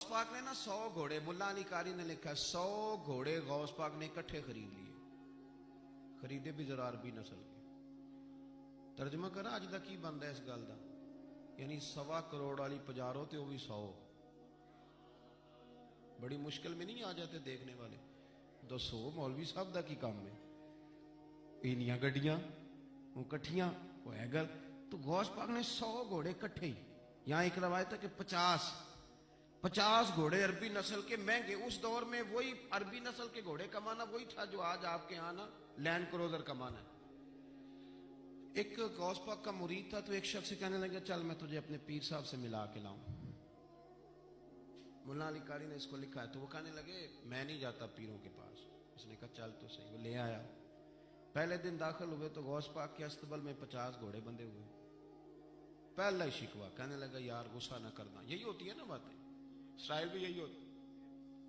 पाक ने ना 100 घोड़े, मुल्ला अली कारी ने लिखा 100 घोड़े गौस पाक ने इकट्ठे खरीद लिए, खरीदे भी जरा अरबी नस्ल के। तर्जमा करा अज तक की बनता इस गल का, यानी 1.25 करोड़ वाली पजारो तो वह भी 100। बड़ी मुश्किल में नहीं आ जाते देखने वाले। दसो मौलवी साहब का की काम है, इनिया गड्डियां कट्ठियां वो है गल। तो गौस पाक ने 100 घोड़े इकट्ठे ही, यहाँ एक रवायत है कि 50 घोड़े अरबी नस्ल के महंगे। उस दौर में वही अरबी नस्ल के घोड़े कमाना वही था जो आज आपके यहाँ ना लैंड क्रूजर कमाना है। एक गौस पाक का मुरीद था, तो एक शख्स से कहने लगा चल मैं तुझे अपने पीर साहब से मिला के लाऊं। मुल्ला अली कारी ने इसको लिखा है। तो वो कहने लगे मैं नहीं जाता पीरों के पास। उसने कहा चल तो सही। वो ले आया। पहले दिन दाखिल हुए तो गौस पाक के अस्तबल में 50 घोड़े बंधे हुए। पहला ही शिकवा, कहने लगा यार गुस्सा ना करना। यही होती है ना बातें, स्टाइल भी यही होती,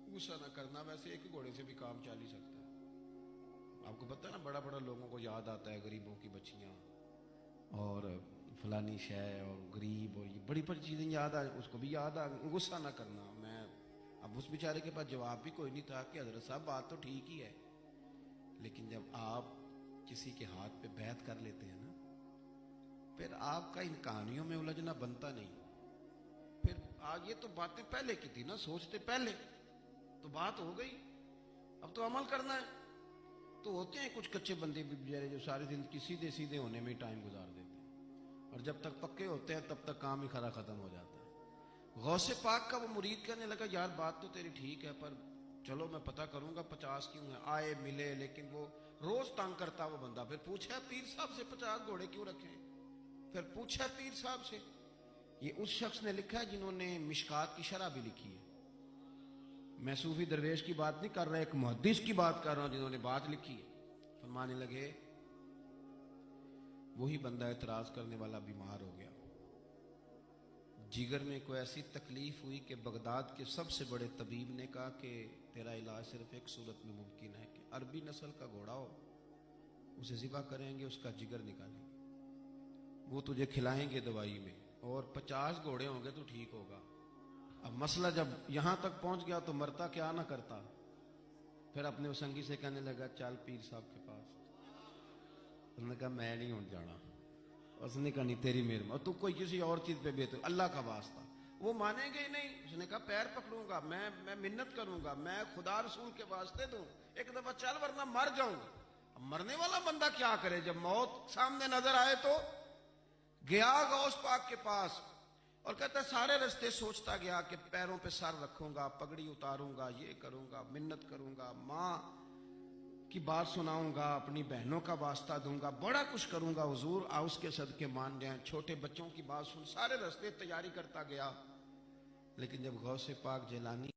गुस्सा ना करना। वैसे एक घोड़े से भी काम चल ही सकता है। आपको पता है ना, बड़ा बड़ा लोगों को याद आता है गरीबों की बच्चियां और फलानी शय और गरीब और ये बड़ी बड़ी चीजें याद आ, उसको भी याद आ। गुस्सा ना करना। मैं अब उस बेचारे के पास जवाब भी कोई नहीं था कि हजरत साहब बात तो ठीक ही है, लेकिन जब आप किसी के हाथ पे बैत कर लेते हैं ना, फिर आपका इन कहानियों में उलझना बनता नहीं। फिर आज ये तो बातें पहले की थी ना, सोचते पहले तो बात हो गई, अब तो अमल करना है। तो होते हैं कुछ कच्चे बंदे भी बेचारे जो सारी जिंदगी सीधे सीधे होने में ही टाइम गुजार देते हैं, और जब तक पक्के होते हैं तब तक काम ही खरा खत्म हो जाता है। गौसे पाक का वो मुरीद कहने लगा यार बात तो तेरी ठीक है, पर चलो मैं पता करूंगा 50 क्यों है। आए मिले, लेकिन वो रोज तंग करता वो बंदा। फिर पूछा पीर साहब से 50 घोड़े क्यों रखे। फिर पूछा पीर साहब से। ये उस शख्स ने लिखा है जिन्होंने मिशकात की शरह भी लिखी है। मैं सूफी दरवेश की बात नहीं कर रहा, एक मुहद्दिस की बात कर रहा हूं जिन्होंने बात लिखी है। फरमाने लगे वही बंदा एतराज करने वाला बीमार हो गया, जिगर में कोई ऐसी तकलीफ हुई कि बगदाद के सबसे बड़े तबीब ने कहा कि तेरा इलाज सिर्फ एक सूरत में मुमकिन है कि अरबी नस्ल का घोड़ा हो, उसे ज़िबा करेंगे, उसका जिगर निकालेंगे, वो तुझे खिलाएंगे दवाई में, और 50 घोड़े होंगे तो ठीक होगा। अब मसला जब यहां तक पहुंच गया तो मरता क्या ना करता। फिर अपने संगी से कहने लगा चल पीर साहब के पास। उसने कहा मैं नहीं उठ जाना। उसने कहा नहीं तेरी मेहरबानी, तू कोई किसी और चीज पे बेहतर, अल्लाह का वास्ता। वो मानेंगे ही नहीं। उसने कहा पैर पकड़ूंगा, मैं मिन्नत करूंगा, मैं खुदा रसूल के वास्ते दूं, एक दफा चल वरना मर जाऊंगा। मरने वाला बंदा क्या करे, जब मौत सामने नजर आए तो गया गौस पाक के पास और कहता सारे रास्ते सोचता गया कि पैरों पे सर रखूंगा, पगड़ी उतारूंगा, ये करूंगा, मिन्नत करूंगा, माँ की बात सुनाऊंगा, अपनी बहनों का वास्ता दूंगा, बड़ा कुछ करूंगा, हुजूर आ उसके सदके मान जाए, छोटे बच्चों की बात सुन। सारे रास्ते तैयारी करता गया, लेकिन जब गौसे पाक जिलानी